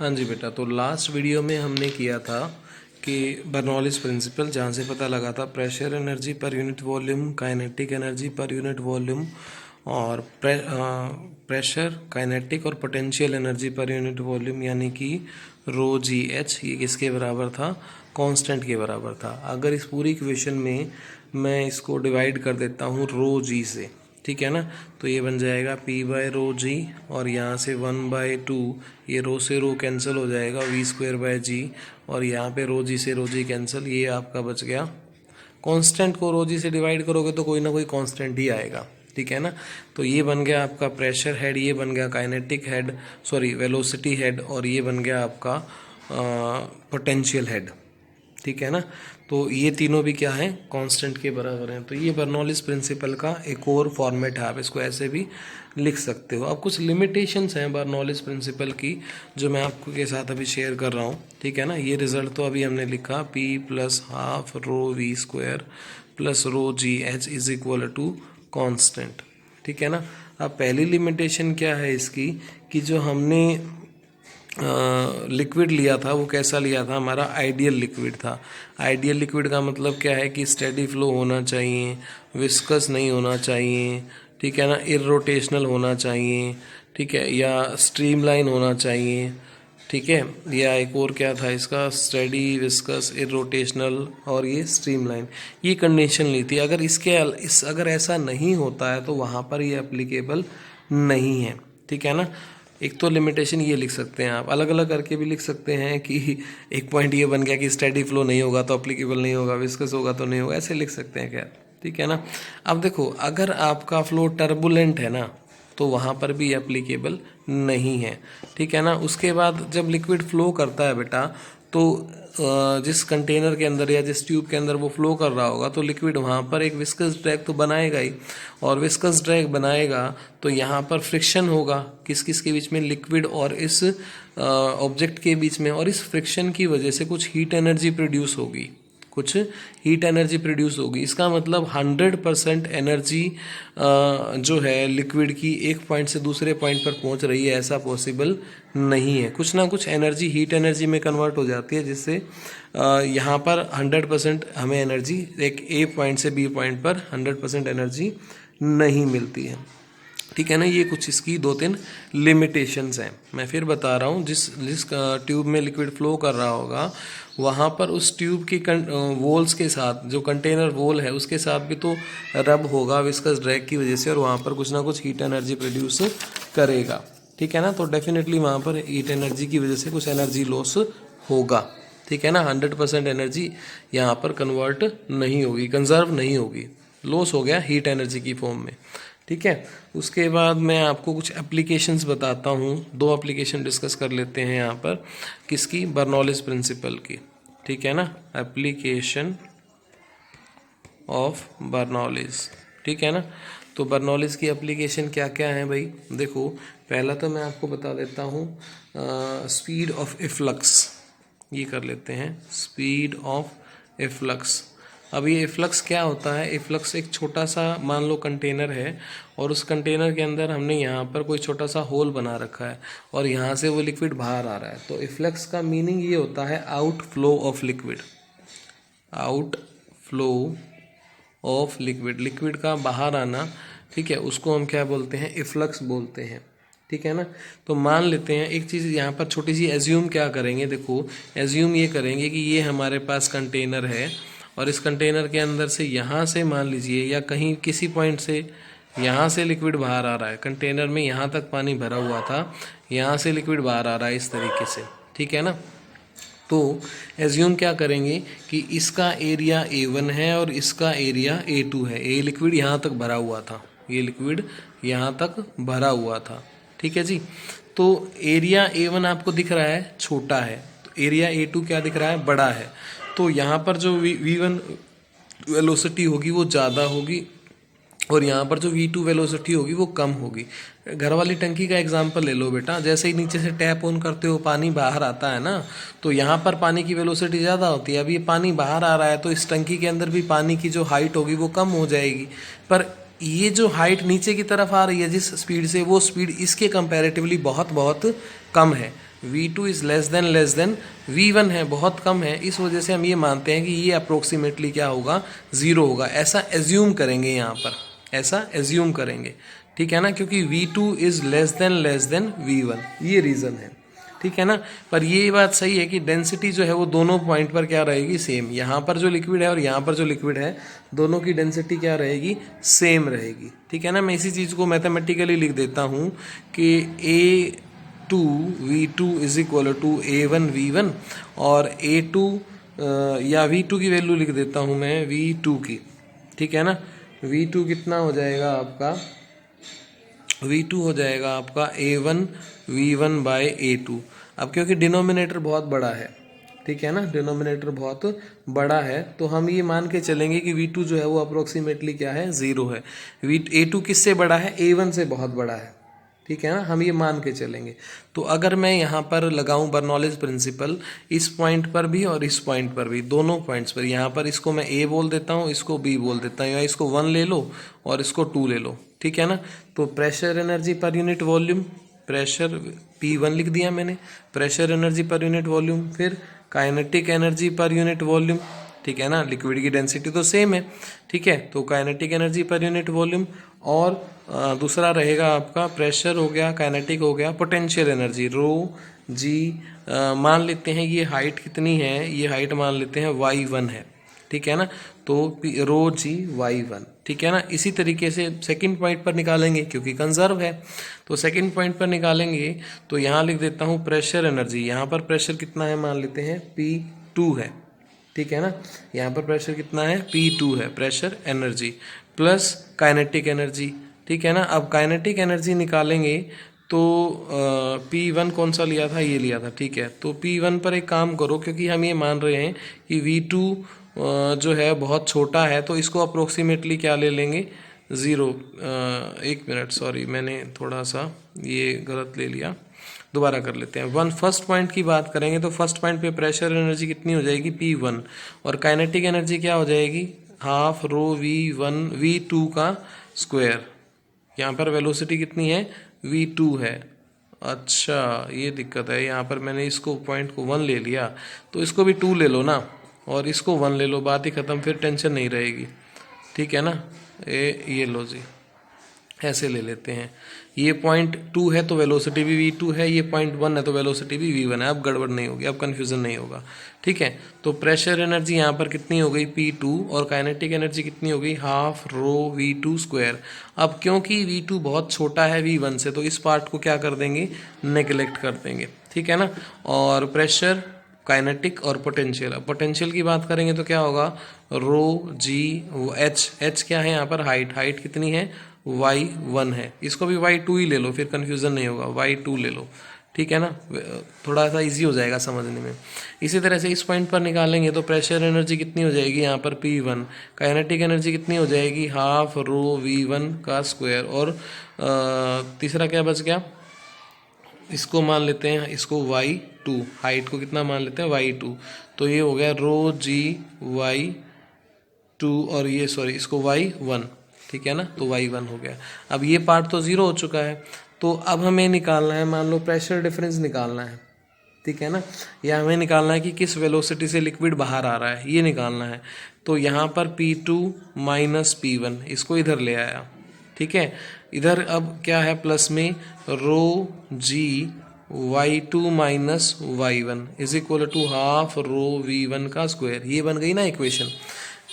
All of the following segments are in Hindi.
हाँ जी बेटा, तो लास्ट वीडियो में हमने किया था कि बर्नौलीज प्रिंसिपल, जहाँ से पता लगा था pressure energy per unit volume, kinetic energy per unit volume और प्रेशर, काइनेटिक और potential energy per unit volume, यानी कि रो जी एच, ये किसके बराबर था? कांस्टेंट के बराबर था। अगर इस पूरी इक्वेशन में मैं इसको डिवाइड कर देता हूँ रो जी से, ठीक है ना, तो ये बन जाएगा P बाय रो जी, और यहाँ से 1/2, ये रो से रो कैंसिल हो जाएगा, V² बाय जी, और यहाँ पे रो जी से रो जी कैंसिल, ये आपका बच गया। कांस्टेंट को रो जी से डिवाइड करोगे तो कोई ना कोई कांस्टेंट ही आएगा, ठीक है ना। तो ये बन गया आपका प्रेशर हेड, ये बन गया kinetic head, sorry velocity head, और ये बन गया आपका पोटेंशियल हेड, ठीक है ना। तो ये तीनों भी क्या है? कांस्टेंट के बराबर हैं। तो ये बर्नौलीज प्रिंसिपल का एक और फॉर्मेट है, आप इसको ऐसे भी लिख सकते हो। अब कुछ लिमिटेशंस हैं बर्नौलीज प्रिंसिपल की जो मैं आपको के साथ अभी शेयर कर रहा हूँ, ठीक है ना। ये रिजल्ट तो अभी हमने लिखा P + ½ rho V² + rho G H is equal to constant, ठीक है ना। अब पहली लिमिटेशन क्या है इसकी, कि जो हमने लिक्विड लिया था वो कैसा लिया था? हमारा आइडियल लिक्विड था। आइडियल लिक्विड का मतलब क्या है कि स्टेडी फ्लो होना चाहिए, विस्कस नहीं होना चाहिए, ठीक है ना, इरोटेशनल होना चाहिए, ठीक है, या स्ट्रीमलाइन होना चाहिए, ठीक है, या एक और क्या था इसका? स्टेडी, विस्कस, इरोटेशनल और ये स्ट्रीमलाइन, ये कंडीशन ली थी। अगर ऐसा नहीं होता है तो वहाँ पर ये एप्लीकेबल नहीं है, ठीक है ना। एक तो लिमिटेशन ये लिख सकते हैं आप, अलग अलग करके भी लिख सकते हैं कि एक पॉइंट ये बन गया कि स्टेडी फ्लो नहीं होगा तो अप्लीकेबल नहीं होगा, विस्कस होगा तो नहीं होगा, ऐसे लिख सकते हैं, खैर, ठीक है ना। अब देखो, अगर आपका फ्लो टर्बुलेंट है ना तो वहाँ पर भी एप्लीकेबल नहीं है, ठीक है ना। उसके बाद जब लिक्विड फ्लो करता है बेटा, तो जिस कंटेनर के अंदर या जिस ट्यूब के अंदर वो फ्लो कर रहा होगा तो लिक्विड वहाँ पर एक विस्कस ड्रैग तो बनाएगा ही, और विस्कस ड्रैग बनाएगा तो यहाँ पर फ्रिक्शन होगा किस किस के बीच में? लिक्विड और इस ऑब्जेक्ट के बीच में, और इस फ्रिक्शन की वजह से कुछ हीट एनर्जी प्रोड्यूस होगी। इसका मतलब 100% एनर्जी जो है लिक्विड की एक पॉइंट से दूसरे पॉइंट पर पहुंच रही है, ऐसा पॉसिबल नहीं है। कुछ ना कुछ एनर्जी हीट एनर्जी में कन्वर्ट हो जाती है, जिससे यहाँ पर 100% हमें एनर्जी, एक ए पॉइंट से बी पॉइंट पर 100% एनर्जी नहीं मिलती है, ठीक है ना। ये कुछ इसकी 2-3 लिमिटेशंस हैं। मैं फिर बता रहा हूँ, जिस ट्यूब में लिक्विड फ्लो कर रहा होगा वहाँ पर उस ट्यूब की वॉल्स के साथ, जो कंटेनर वॉल है उसके साथ भी तो रब होगा विस्कस ड्रैग की वजह से, और वहाँ पर कुछ ना कुछ हीट एनर्जी प्रोड्यूस करेगा, ठीक है ना। तो डेफिनेटली वहाँ पर हीट एनर्जी की वजह से कुछ एनर्जी लॉस होगा, ठीक है ना। 100% एनर्जी यहाँ पर कन्वर्ट नहीं होगी, कंजर्व नहीं होगी, लॉस हो गया हीट एनर्जी की फॉर्म में, ठीक है। उसके बाद मैं आपको कुछ एप्लीकेशंस बताता हूँ, 2 एप्लीकेशन डिस्कस कर लेते हैं यहाँ पर, किसकी? बर्नौलीज प्रिंसिपल की, ठीक है ना। एप्लीकेशन ऑफ बर्नौलीज, ठीक है ना। तो बर्नौलीज की एप्लीकेशन क्या क्या है भाई? देखो, पहला तो मैं आपको बता देता हूँ स्पीड ऑफ इफ्लक्स, ये कर लेते हैं, स्पीड ऑफ इफ्लक्स। अब ये इफ्लक्स क्या होता है? इफ्लक्स एक छोटा सा, मान लो कंटेनर है, और उस कंटेनर के अंदर हमने यहाँ पर कोई छोटा सा होल बना रखा है और यहाँ से वो लिक्विड बाहर आ रहा है। तो इफ्लक्स का मीनिंग ये होता है out flow of liquid, out flow of liquid, liquid का बाहर आना, ठीक है, उसको हम क्या बोलते हैं? इफ्लक्स बोलते हैं, ठीक है ना। तो मान लेते हैं एक चीज़ यहाँ पर छोटी सी एज्यूम क्या करेंगे, देखो एज्यूम ये करेंगे कि ये हमारे पास कंटेनर है, और इस कंटेनर के अंदर से यहाँ से मान लीजिए, या कहीं किसी पॉइंट से यहाँ से लिक्विड बाहर आ रहा है, कंटेनर में यहाँ तक पानी भरा हुआ था, यहाँ से लिक्विड बाहर आ रहा है इस तरीके से, ठीक है ना। तो एज्यूम क्या करेंगे कि इसका एरिया A1 है और इसका एरिया A2 है। ये लिक्विड यहाँ तक भरा हुआ था, ये लिक्विड यहाँ तक भरा हुआ था, ठीक है जी। तो एरिया A1 आपको दिख रहा है छोटा है, तो एरिया A2 क्या दिख रहा है? बड़ा है। तो यहाँ पर जो V1 वेलोसिटी होगी वो ज़्यादा होगी, और यहाँ पर जो V2 वेलोसिटी होगी वो कम होगी। घर वाली टंकी का एग्जांपल ले लो बेटा, जैसे ही नीचे से टैप ऑन करते हो पानी बाहर आता है ना, तो यहाँ पर पानी की वेलोसिटी ज़्यादा होती है। अब ये पानी बाहर आ रहा है तो इस टंकी के अंदर भी पानी की जो हाइट होगी वो कम हो जाएगी, पर ये जो हाइट नीचे की तरफ आ रही है जिस स्पीड से, वो स्पीड इसके कंपैरेटिवली बहुत बहुत कम है। V2 is less than V1 है, बहुत कम है, इस वजह से हम ये मानते हैं कि ये अप्रोक्सीमेटली क्या होगा, ज़ीरो होगा। ऐसा एज्यूम करेंगे यहाँ पर, ऐसा एज्यूम करेंगे, ठीक है ना, क्योंकि V2 is less than V1, ये रीज़न है, ठीक है ना। पर ये बात सही है कि डेंसिटी जो है वो दोनों पॉइंट पर क्या रहेगी, सेम। यहाँ पर जो लिक्विड है और यहाँ पर जो लिक्विड है, दोनों की डेंसिटी क्या रहेगी, सेम रहेगी, ठीक है ना। मैं इसी चीज़ को मैथमेटिकली लिख देता हूँ कि A2 V2 is equal to A1 V1, और A2 या V2 की वैल्यू लिख देता हूँ मैं V2 की, ठीक है ना। V2 कितना हो जाएगा आपका, V2 हो जाएगा आपका A1 V1 बाय A2। अब क्योंकि डिनोमिनेटर बहुत बड़ा है, ठीक है ना, डिनोमिनेटर बहुत बड़ा है, तो हम ये मान के चलेंगे कि V2 जो है वो अप्रोक्सीमेटली क्या है, ज़ीरो है। A2 किससे बड़ा है, A1 से बहुत बड़ा है, ठीक है ना, हम ये मान के चलेंगे। तो अगर मैं यहाँ पर लगाऊं बर्नौलीज प्रिंसिपल, इस पॉइंट पर भी और इस पॉइंट पर भी, दोनों पॉइंट्स पर, यहाँ पर इसको मैं A बोल देता हूँ, इसको B बोल देता हूँ, या इसको 1 ले लो और इसको 2 ले लो, ठीक है ना। तो pressure energy per unit volume, pressure P1 लिख दिया मैंने, pressure energy per unit volume, फिर kinetic energy per unit volume, ठीक है ना, लिक्विड की डेंसिटी तो सेम है, ठीक है, तो kinetic energy per unit volume, और दूसरा रहेगा आपका प्रेशर हो गया, काइनेटिक हो गया, पोटेंशियल एनर्जी रो जी, मान लेते हैं ये हाइट कितनी है, ये हाइट मान लेते हैं y1 है, ठीक है ना, तो रो जी y1, ठीक है ना। इसी तरीके से सेकंड पॉइंट पर निकालेंगे क्योंकि कंजर्व है, तो सेकंड पॉइंट पर निकालेंगे तो यहाँ लिख देता हूँ प्रेशर एनर्जी, यहाँ पर प्रेशर कितना है, मान लेते हैं P2 है, ठीक है ना, यहाँ पर प्रेशर कितना है, P2 है, pressure energy plus kinetic energy, ठीक है ना। अब काइनेटिक एनर्जी निकालेंगे तो P1 कौन सा लिया था, ये लिया था, ठीक है। तो P1 पर एक काम करो, क्योंकि हम ये मान रहे हैं कि V2 जो है बहुत छोटा है, तो इसको अप्रोक्सीमेटली क्या ले लेंगे, ज़ीरो। एक मिनट, सॉरी, मैंने थोड़ा सा ये गलत ले लिया, दोबारा कर लेते हैं। फर्स्ट पॉइंट की बात करेंगे तो फर्स्ट पॉइंट पे प्रेशर एनर्जी कितनी हो जाएगी, P1, और काइनेटिक एनर्जी क्या हो जाएगी, हाफ रो V2 का स्क्वायर। यहाँ पर वेलोसिटी कितनी है, V2 है। अच्छा, ये दिक्कत है, यहाँ पर मैंने इसको पॉइंट को 1 ले लिया, तो इसको भी 2 ले लो ना, और इसको 1 ले लो, बात ही खत्म, फिर टेंशन नहीं रहेगी, ठीक है ना। ये लो जी, ऐसे ले लेते हैं। ये पॉइंट 2 है तो वेलोसिटी भी V2 है, ये पॉइंट 1 है तो वेलोसिटी भी V1 है। अब गड़बड़ नहीं होगी, अब कन्फ्यूजन नहीं होगा, ठीक है। तो प्रेशर एनर्जी यहाँ पर कितनी हो गई, P2, और काइनेटिक एनर्जी कितनी हो गई, हाफ रो V2 स्क्वायर। अब क्योंकि V2 बहुत छोटा है V1 से, तो इस पार्ट को क्या कर देंगे, नेगलेक्ट कर देंगे, ठीक है ना। और प्रेशर, काइनेटिक और पोटेंशियल, अब पोटेंशियल की बात करेंगे तो क्या होगा, रो जी एच क्या है यहाँ पर, हाइट कितनी है, y1 है, इसको भी y2 ही ले लो, फिर कन्फ्यूज़न नहीं होगा, y2 ले लो, ठीक है ना, थोड़ा सा इजी हो जाएगा समझने में। इसी तरह से इस पॉइंट पर निकालेंगे तो प्रेशर एनर्जी कितनी हो जाएगी यहाँ पर, P1, काइनेटिक एनर्जी कितनी हो जाएगी, हाफ रो V1 का स्क्वायर, और तीसरा क्या बच गया, इसको मान लेते हैं, इसको y2, हाइट को कितना मान लेते हैं, y2, तो ये हो गया रो जी y2, और ये सॉरी इसको y1, ठीक है ना, तो y1 हो गया। अब ये पार्ट तो ज़ीरो हो चुका है, तो अब हमें निकालना है, मान लो प्रेशर डिफरेंस निकालना है, ठीक है ना, या हमें निकालना है कि किस वेलोसिटी से लिक्विड बाहर आ रहा है, ये निकालना है। तो यहाँ पर P2 माइनस P1, इसको इधर ले आया, ठीक है। इधर अब क्या है, प्लस में rho G y2 minus y1 is equal to half rho V1 का स्क्वायर, ये बन गई ना इक्वेशन।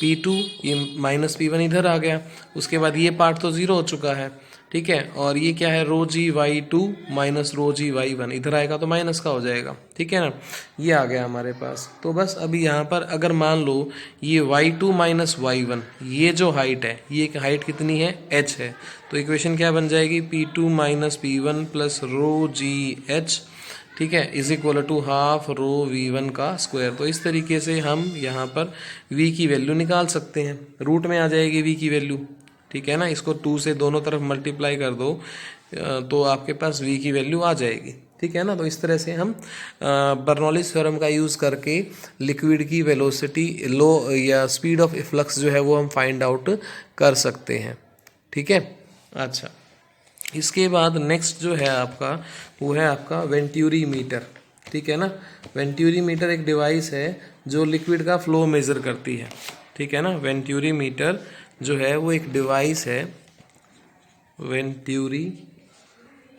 P2 ये माइनस P1 इधर आ गया, उसके बाद ये पार्ट तो ज़ीरो हो चुका है, ठीक है, और ये क्या है, रो जी y2 माइनस रो जी y1, इधर आएगा तो माइनस का हो जाएगा, ठीक है ना, ये आ गया हमारे पास। तो बस अभी यहाँ पर अगर मान लो ये y2 माइनस y1, ये जो हाइट है, ये हाइट कितनी है, h है, तो इक्वेशन क्या बन जाएगी, P2 minus P1 plus rho G H, ठीक है, is equal to half rho V1 का स्क्वायर। तो इस तरीके से हम यहाँ पर V की वैल्यू निकाल सकते हैं, रूट में आ जाएगी V की वैल्यू, ठीक है ना, इसको 2 से दोनों तरफ मल्टीप्लाई कर दो तो आपके पास V की वैल्यू आ जाएगी, ठीक है ना। तो इस तरह से हम बर्नौलीज थ्योरम का यूज़ करके लिक्विड की वेलोसिटी लो या स्पीड ऑफ इफ्लक्स जो है वो हम फाइंड आउट कर सकते हैं, ठीक है। अच्छा, इसके बाद नेक्स्ट जो है आपका, वो है आपका वेंट्यूरी मीटर, ठीक है ना। वेंटूरी मीटर एक डिवाइस है जो लिक्विड का फ्लो मेजर करती है, ठीक है ना। वेंटूरी मीटर जो है वो एक डिवाइस है, वेंटूरी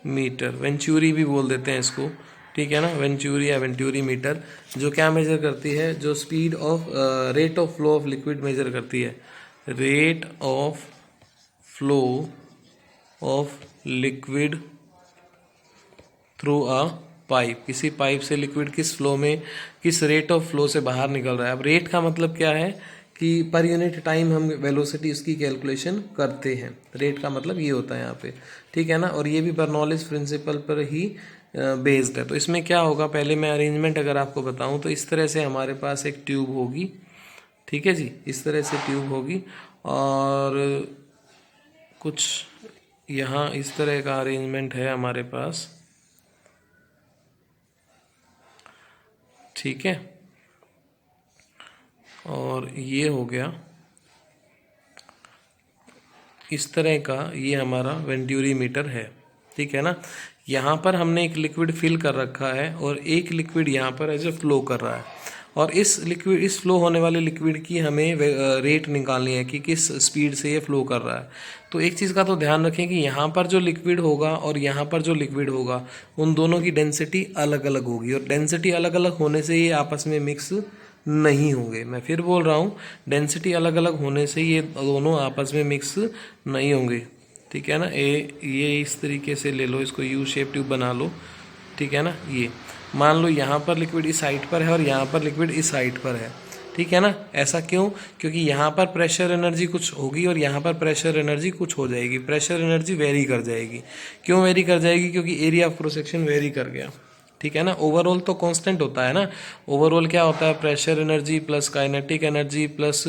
मीटर, वेंचुरी भी बोल देते हैं इसको, ठीक है ना। वेंचुरी या वेंटूरी मीटर जो क्या मेजर करती है, जो speed of rate of flow of liquid measure करती है, rate of flow of liquid through a pipe. किसी पाइप से लिक्विड किस फ्लो में, किस रेट ऑफ फ्लो से बाहर निकल रहा है। अब रेट का मतलब क्या है कि पर यूनिट टाइम हम वेलोसिटी उसकी कैलकुलेशन करते हैं। रेट का मतलब ये होता है यहाँ पे, ठीक है ना। और ये भी बर्नौलिस प्रिंसिपल पर ही बेस्ड है। तो इसमें क्या होगा, पहले मैं अरेंजमेंट अगर आपको बताऊं तो इस तरह से हमारे पास एक ट्यूब होगी, ठीक है जी, इस तरह से ट्यूब होगी और कुछ यहाँ इस तरह का अरेंजमेंट है हमारे पास, ठीक है। और ये हो गया इस तरह का, ये हमारा वेंटूरी मीटर है, ठीक है ना। यहाँ पर हमने एक लिक्विड फिल कर रखा है और एक लिक्विड यहाँ पर ऐसे फ्लो कर रहा है, और इस लिक्विड, इस फ्लो होने वाले लिक्विड की हमें रेट निकालनी है कि किस स्पीड से ये फ्लो कर रहा है। तो एक चीज़ का तो ध्यान रखें कि यहाँ पर जो लिक्विड होगा और यहाँ पर जो लिक्विड होगा उन दोनों की डेंसिटी अलग अलग होगी, और डेंसिटी अलग अलग होने से ये आपस में मिक्स नहीं होंगे। मैं फिर बोल रहा हूँ, डेंसिटी अलग अलग होने से ये दोनों आपस में मिक्स नहीं होंगे, ठीक है ना। ये इस तरीके से ले लो, इसको यू शेप ट्यूब बना लो, ठीक है ना। ये मान लो यहाँ पर लिक्विड इस साइड पर है और यहाँ पर लिक्विड इस साइड पर है, ठीक है ना। ऐसा क्यों, क्योंकि यहाँ पर प्रेशर एनर्जी कुछ होगी और यहाँ पर प्रेशर एनर्जी कुछ हो जाएगी। प्रेशर एनर्जी वेरी कर जाएगी। क्यों वेरी कर जाएगी, क्योंकि area of cross section very कर गया, ठीक है ना। ओवरऑल तो कांस्टेंट होता है ना। ओवरऑल क्या होता है, pressure energy plus kinetic energy plus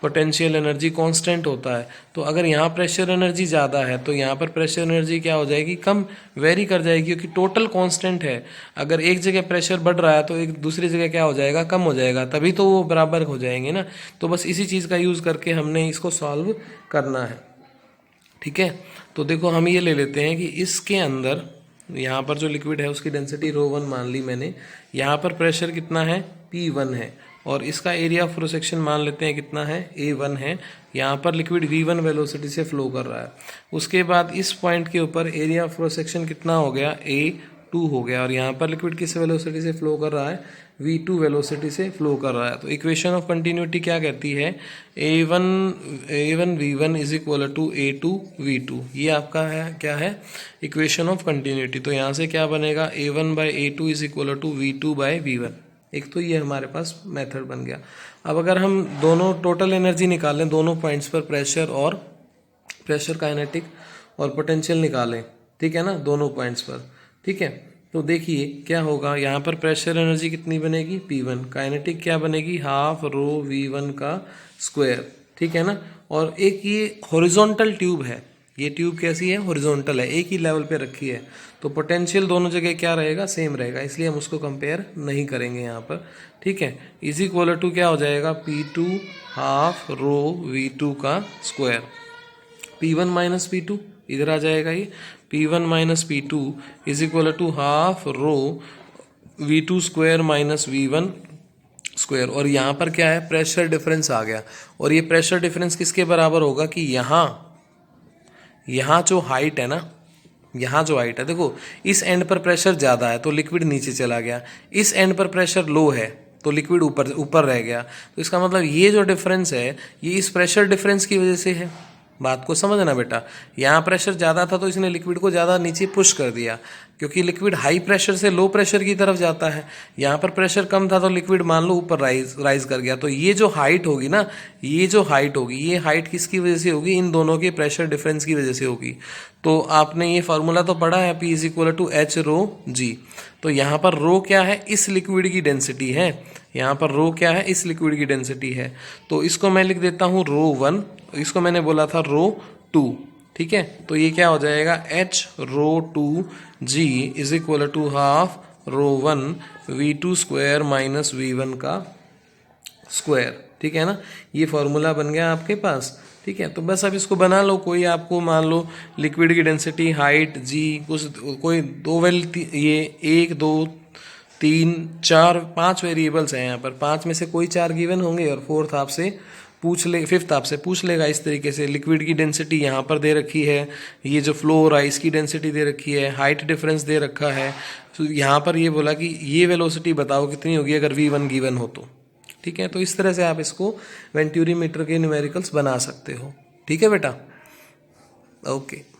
potential energy constant होता है। तो अगर यहाँ प्रेशर एनर्जी ज़्यादा है तो यहाँ पर प्रेशर एनर्जी क्या हो जाएगी, कम, वेरी कर जाएगी, क्योंकि टोटल कांस्टेंट है। अगर एक जगह प्रेशर बढ़ रहा है तो एक दूसरी जगह क्या हो जाएगा, कम हो जाएगा, तभी तो वो बराबर हो जाएंगे ना। तो बस इसी चीज़ का यूज़ करके हमने इसको सॉल्व करना है, ठीक है। तो देखो हम ये ले लेते हैं कि इसके अंदर यहाँ पर जो लिक्विड है उसकी डेंसिटी ρ1 मान ली मैंने, यहाँ पर प्रेशर कितना है, P1 है, और इसका एरिया ऑफ क्रॉस सेक्शन मान लेते हैं कितना है, A1 है। यहाँ पर लिक्विड V1 वेलोसिटी से फ्लो कर रहा है। उसके बाद इस पॉइंट के ऊपर एरिया ऑफ क्रॉस सेक्शन कितना हो गया, A2 हो गया, और यहाँ पर लिक्विड किस वेलोसिटी से फ्लो कर रहा है, V2 वेलोसिटी से फ्लो कर रहा है। तो इक्वेशन ऑफ कंटिन्यूटी क्या कहती है, A1 V1 is equal to A2 V2। ये आपका है क्या है, इक्वेशन ऑफ कंटिन्यूटी। तो यहाँ से क्या बनेगा, A1 by A2 is equal to V2 by V1। एक तो ये हमारे पास मेथड बन गया। अब अगर हम दोनों टोटल एनर्जी निकालें, दोनों पॉइंट्स पर प्रेशर और प्रेशर काइनेटिक और पोटेंशियल निकालें, ठीक है ना, दोनों पॉइंट्स पर, ठीक है। तो देखिए क्या होगा, यहाँ पर प्रेशर एनर्जी कितनी बनेगी, P1, काइनेटिक क्या बनेगी, हाफ रो V1 का स्क्वायर, ठीक है ना। और एक ये हॉरिजॉन्टल ट्यूब है, ये ट्यूब कैसी है, हॉरिजॉन्टल है, एक ही लेवल पे रखी है, तो पोटेंशियल दोनों जगह क्या रहेगा, सेम रहेगा, इसलिए हम उसको कंपेयर नहीं करेंगे यहाँ पर, ठीक है। इज इक्वल टू क्या हो जाएगा, P2 हाफ रो V2 का स्क्वायर, P1 माइनस P2 इधर आ जाएगा, ये P1 minus P2 is equal to half rho V2 square minus V1 square. और यहाँ पर क्या है, प्रेशर डिफरेंस आ गया, और ये प्रेशर डिफरेंस किसके बराबर होगा कि यहाँ जो हाइट है ना, यहाँ जो हाइट है, देखो इस एंड पर प्रेशर ज़्यादा है तो लिक्विड नीचे चला गया, इस एंड पर प्रेशर लो है तो लिक्विड ऊपर रह गया। तो इसका मतलब ये जो डिफरेंस है ये इस प्रेशर डिफरेंस की वजह से है। बात को समझना बेटा, यहाँ प्रेशर ज़्यादा था तो इसने लिक्विड को ज़्यादा नीचे पुश कर दिया, क्योंकि लिक्विड हाई प्रेशर से लो प्रेशर की तरफ जाता है। यहाँ पर प्रेशर कम था तो लिक्विड मान लो ऊपर राइज कर गया। तो ये जो हाइट होगी ना, ये जो हाइट होगी, ये हाइट किसकी वजह से होगी, इन दोनों के प्रेशर डिफरेंस की वजह से होगी। तो आपने ये फार्मूला तो पढ़ा है, P is equal to H rho G। तो यहाँ पर रो क्या है, इस लिक्विड की डेंसिटी है, यहाँ पर रो क्या है, इस लिक्विड की डेंसिटी है। तो इसको मैं लिख देता हूँ ρ1, इसको मैंने बोला था ρ2, ठीक है। तो ये क्या हो जाएगा, H ρ2 G is equal to half ρ1 V2 square minus V1 का स्क्वायर, ठीक है ना। ये फॉर्मूला बन गया आपके पास, ठीक है। तो बस अब इसको बना लो। कोई आपको मान लो लिक्विड की डेंसिटी, हाइट G, कुछ कोई दो वैल्यू, ये 1 2 3 4 5 वेरिएबल्स हैं यहाँ पर, 5 में से कोई 4 गिवन होंगे और फिफ्थ आपसे पूछ लेगा इस तरीके से। लिक्विड की डेंसिटी यहाँ पर दे रखी है, ये जो फ्लो हो रहा है इसकी डेंसिटी दे रखी है, हाइट डिफरेंस दे रखा है। तो यहाँ पर ये बोला कि ये वेलोसिटी बताओ कितनी होगी अगर v1 गिवन हो तो। ठीक है, तो इस तरह से आप इसको वेंटूरी मीटर के न्यूमेरिकल्स बना सकते हो। ठीक है बेटा, ओके।